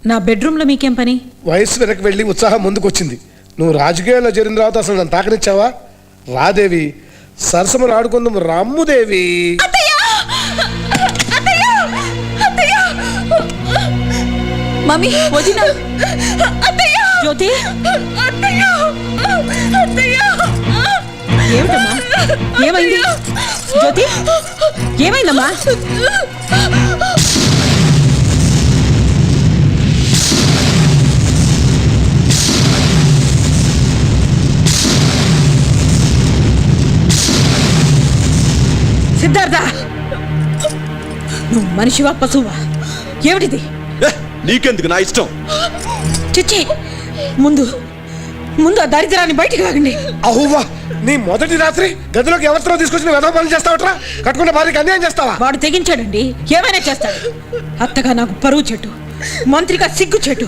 నా బెడ్రూమ్లో మీకేం పని? వయసు వెనక్కి వెళ్ళి ఉత్సాహం ముందుకొచ్చింది. నువ్వు రాజకీయాల్లో చేరిన తర్వాత అసలు నన్ను తాకనిచ్చావా? రాదేవి, సరసమును ఆడుకుందాం రమ్ముదేవి. మమ్మీ, వదినా, జ్యోతి, ఏమిటమ్మా? ఏమైంది జ్యోతి? ఏమైందమ్మా? సిద్ధార్థ, నువ్వు మనిషివా పశువా? ఏమిటిది? నీకెందుకు, నా ఇష్టం. చిచ్చి, ముందు ముందు ఆ దరిద్రాన్ని బయటికి లాగండి. అహువా, నీ మొదటి రాత్రి గదిలోకి ఎవరితో తీసుకొచ్చిన వెధవ పనులు చేస్తావట్రా? కట్టుకున్న భార్యకి అన్యాయం చేస్తావా? వాడు తెగించాడండి, ఏమైనా చేస్తాడు. అత్తగా నాకు పరువు చెట్టు, మంత్రిగా సిగ్గు చెట్టు.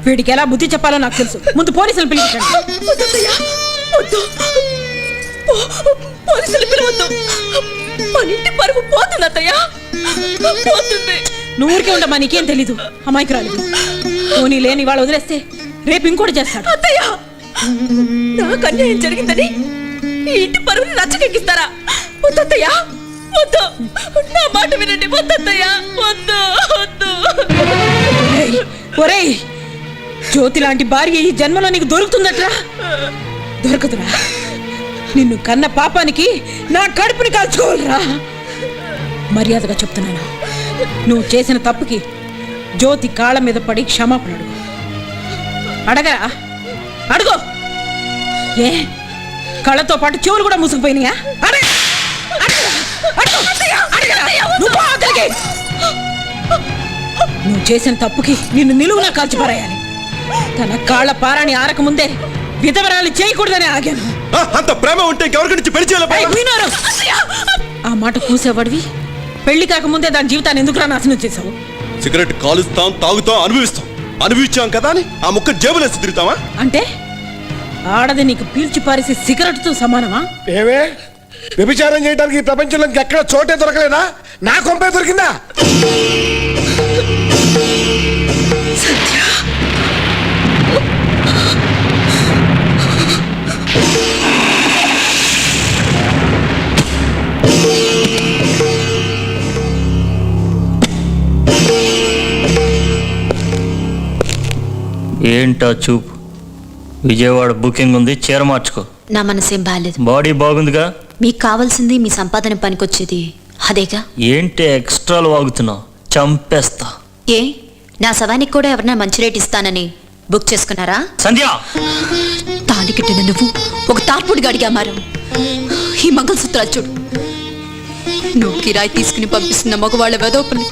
వీడికి ఎలా బుద్ధి చెప్పాలో నాకు తెలుసు. ముందు పోలీసులు పిలిపించండి. పోలీసులు పిలవద్దు, మన ఇంటి పరువు పోతుంది అత్తయ్య, పోతుంది. నువ్వు ఊరికే ఉండమ్మా, నీకేం తెలీదు. అమాయకురాలు. పోనీ లేని వాళ్ళు వదిలేస్తే రేపు ఇంకోటి చేస్తాడు. అత్తయ్య, నాకు అన్యాయం జరిగిందని ఈ ఇంటి పరువుని రచ్చకెక్కిస్తారా? వద్దత్తయ్య, వద్దు. నా మాట వినండి. వద్దత్తయ్య, వద్దు, వద్దు. ఒరేయ్, జ్యోతి లాంటి భార్య ఈ జన్మలో నీకు దొరుకుతుందట్రా? దొరకదురా. నిన్ను కన్న పాపానికి నా కడుపుని కాల్చుకోవాలరా. మర్యాదగా చెప్తున్నాను, నువ్వు చేసిన తప్పుకి జ్యోతి కాళ్ళ మీద పడి క్షమాపణ అడుగు. అడగరా? అడుగు. ఏ, కళ్ళతో పాటు చెవులు కూడా మూసుకుపోయినాయా? నువ్వు చేసిన తప్పుకి నిన్ను నిలువునా కాల్చిపారేయాలి. తన కాళ్ళ పారాని ఆరక ముందే విధవరాలు చేయకూడదని ఆగాను. అంత ప్రేమ ఉంటే ఎవరికి నుంచి పెళ్లి చేయాలి? ఆ మాట కూసేవాడివి పెళ్లి కాకముందే దాని జీవితాన్ని ఎందుకురా నాశనం చేశావు? సిగరెట్ కాలుస్తాం, తాగుతాం, అనుభవిస్తాం. అనుభవించాం కదా అని ఆ ముక్క జేబులేసి తిరుగుతావా? అంటే ఆడది నీకు పీల్చి పారేసి సిగరెట్తో సమానమా? ఏమే, వ్యభిచారం చేయడానికి ఈ ప్రపంచంలో ఎక్కడ చోటే దొరకలేదా? నా కొంపే దొరికిందా? ఏంటా చూపు? విజయవాడ బుకింగ్ ఉంది, చీర మార్చుకో. నా మనసేం బాగాలేదు. బాడీ బాగుందిగా? మీకు కావాల్సింది మీ సంపాదన పనికొచ్చేది అదేగా. ఏంటి ఎక్స్ట్రాలు వాగుతున్నావు? చంపేస్తా. ఏ, నా శవానికి కూడా ఎవరన్నా మంచి రేట్ ఇస్తానని బుక్ చేసుకున్నారా? సంధ్య, తాళి కట్టిన నువ్వు ఒక తార్పుడిగా అడిగా మారం. ఈ మంగళసూత్రాలు చూడు. నువ్వు కిరాయి తీసుకుని పంపిస్తున్న మగవాళ్ళ వెదోపలకి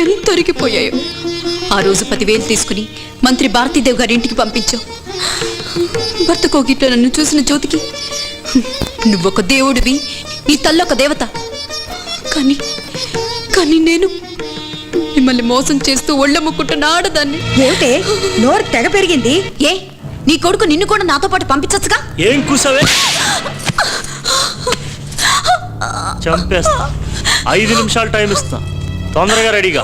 ఎంత అరిగిపోయాయో. ఆ రోజు 10,000 తీసుకుని మంత్రి భారతీదేవి గారి ఇంటికి పంపించావు. భర్త కోగిట్లో నన్ను చూసిన జ్యోతికి నువ్వొక దేవుడివి, నీ తల్లొక దేవత. కానీ కానీ నేను మిమ్మల్ని మోసం చేస్తూ ఒళ్ళమ్ముకుంటున్న ఆడదాన్ని. ఏమిటే నోరు తెగ పెరిగింది? ఏ, నీ కొడుకు నిన్ను కూడా నాతో పాటు పంపించచ్చుగా? ఏం కూసావే? చంపేస్తా. 5 నిమిషాలు టైం ఇస్తా, తొందరగా రెడీగా.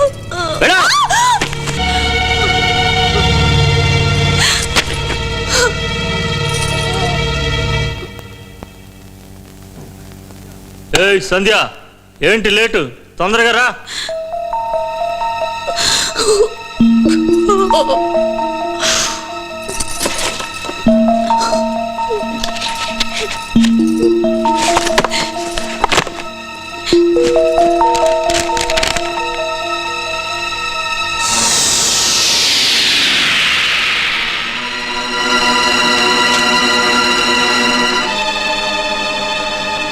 ఏయ్ సంధ్య, ఏంటి లేటు? తొందరగా రా.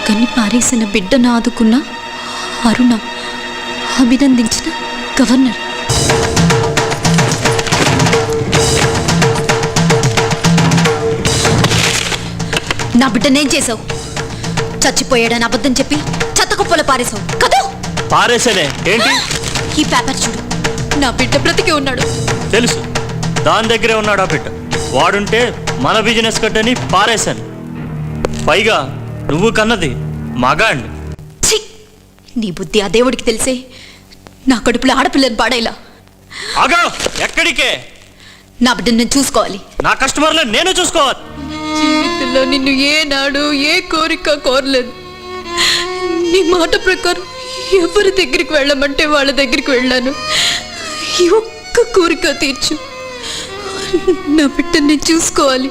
కన్ని పారేసిన బిడ్డను ఆదుకున్న అరుణ, అభినందించిన గవర్నర్. నా బిడ్డనేం చేసావు? చచ్చిపోయాడని అబద్ధం చెప్పి చెత్తకుప్పలో పారేసావు కదా? పారేసేనే ఏంటి? ఈ పేపర్ చూడు. నా బిడ్డ బ్రతికి ఉన్నాడు. తెలుసు, దాని దగ్గరే ఉన్నాడు ఆ బిడ్డ. వాడుంటే మన బిజినెస్ కట్టని పారేశాను. పైగా నువ్వు కన్నది మగాణ్ణి. నీ బుద్ధి ఆ దేవుడికి తెలిసే నా కడుపులో ఆడపిల్లని పాడేలా. ఆగా, ఎక్కడికే? నా బిడ్డను నేను చూసుకోవాలి. నా కస్టమర్లు నేను చూసుకోవాలి. జీవితంలో నిన్ను ఏనాడు ఏ కోరిక కోరలేదు. నీ మాట ప్రకారం ఎవరి దగ్గరికి వెళ్ళమంటే వాళ్ళ దగ్గరికి వెళ్ళాను. ఈ ఒక్క కోరిక తీర్చు. నా బిడ్డని నేను చూసుకోవాలి.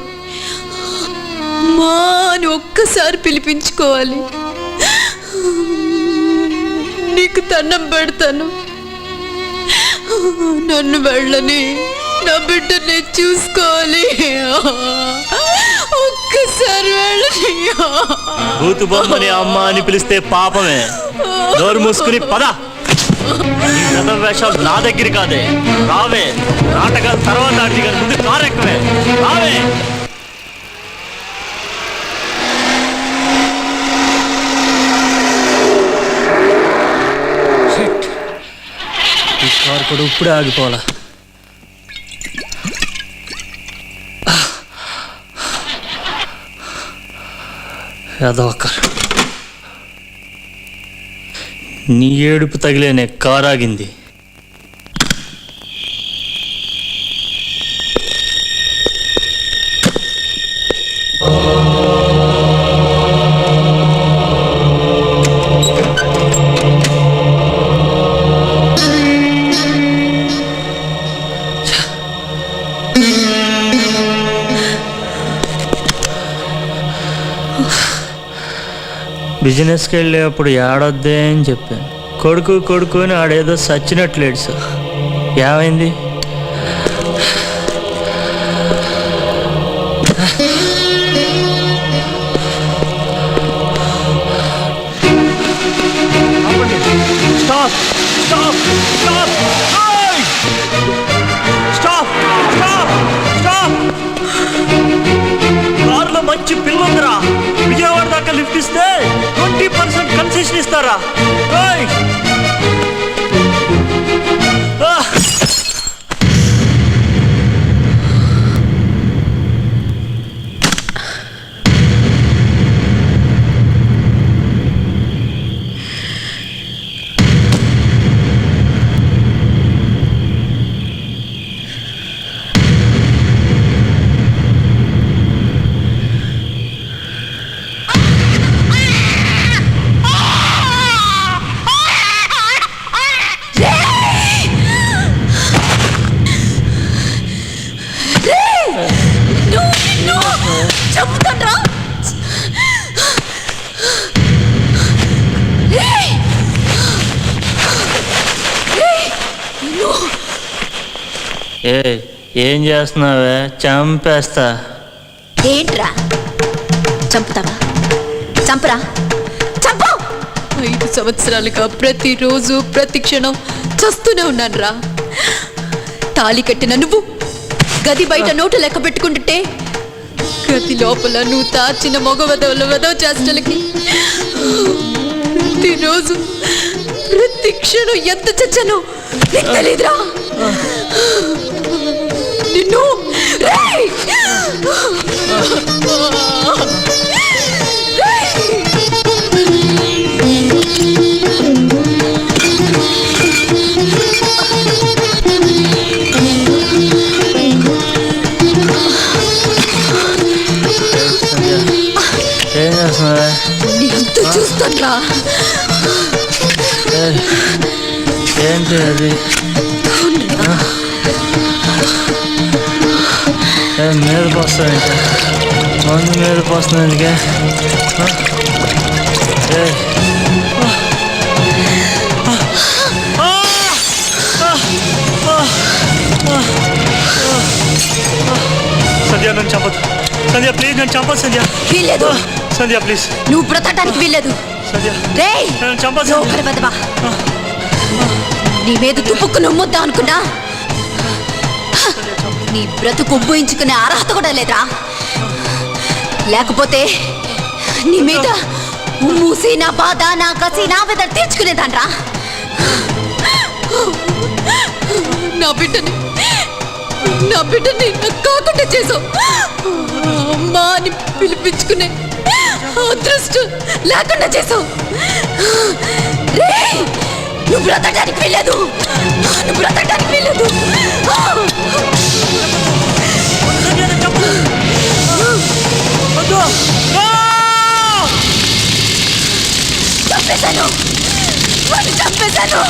మా అని ఒక్కసారి పిలిపించుకోవాలి. నీకు దండం పెడతాను. నన్ను వెళ్ళని, నా బిడ్డని చూసుకోవాలి. ఒక్కసారి వెళ్ళని. బూతు బొమ్మని అమ్మ అని పిలిస్తే పాపమే. నోరు మూసుకుని పద. ఈ గత వేషాలు నా దగ్గర కాదే. రావే, నాటకాలు తర్వాత ఆడిది కానీ ముందు కారెక్కవే. రావే. ఈ కారు కూడా ఇప్పుడే ఆగిపోవాలా? అదొక నీ ఏడుపు తగిలేనే కారాగింది. బిజినెస్కి వెళ్ళేప్పుడు ఏడొద్దే అని చెప్పాను. కొడుకు కొడుకు అని ఆడేదో సచ్చినట్లేడు సార్. ఏమైంది? Stop stop stop stop stop stop. కారులో మంచి పిల్ల ఉందిరా. విజయవాడ దాకా లిఫ్ట్ ఇస్తే 20% కన్సెషన్ ఇస్తారా? ఏం చేస్తున్నావే? చంపేస్తా. ఏంట్రా చంపుతావా? చంపరా, చంపు. 5 సంవత్సరాలుగా ప్రతిరోజు ప్రతి క్షణం చస్తూనే ఉన్నాను రా. తాళి కట్టిన నువ్వు గది బయట నోటు లెక్క పెట్టుకుంటుంటే గది లోపల నువ్వు తాచిన మగ వెదవ చేష్టలకి ప్రతిరోజు ప్రతి క్షణం ఎంత చచ్చాను నీకు తెలీదురా. నిన్ను ఏం చేస్తున్నావే? ఎంత చూస్తాడ్రా. ఏంటి అది? మీద పోస్తానంటే మందు మీద పోస్తున్నానికే. సంధ్య నన్ను చంపదు. సంధ్య ప్లీజ్ నన్ను చంపదు. సంధ్య వీల్లేదు. సంధ్య ప్లీజ్. నువ్వు బ్రతకడానికి వీల్లేదు. సంధ్య రేయ్ నన్ను చంపదు. నీ మీద తుప్పుకు నమ్ముద్దాం అనుకున్నా నీ బ్రతుకు ఉబ్బోయించుకునే అర్హత కూడా లేదా? లేకపోతే నీ మీద మూసి నా బాధ నా కసి నా మీద తీర్చుకునేదాన్రా. నా బిడ్డని కాకుండా చేసావు. అమ్మా అని పిలిపించుకునే అదృష్టం లేకుండా చేసావు. నువ్వు బ్రతకడానికి వీల్లేదు. నువ్వు బ్రతకడానికి వీల్లేదు. చంపేశాను. వాడిని చంపేశాను.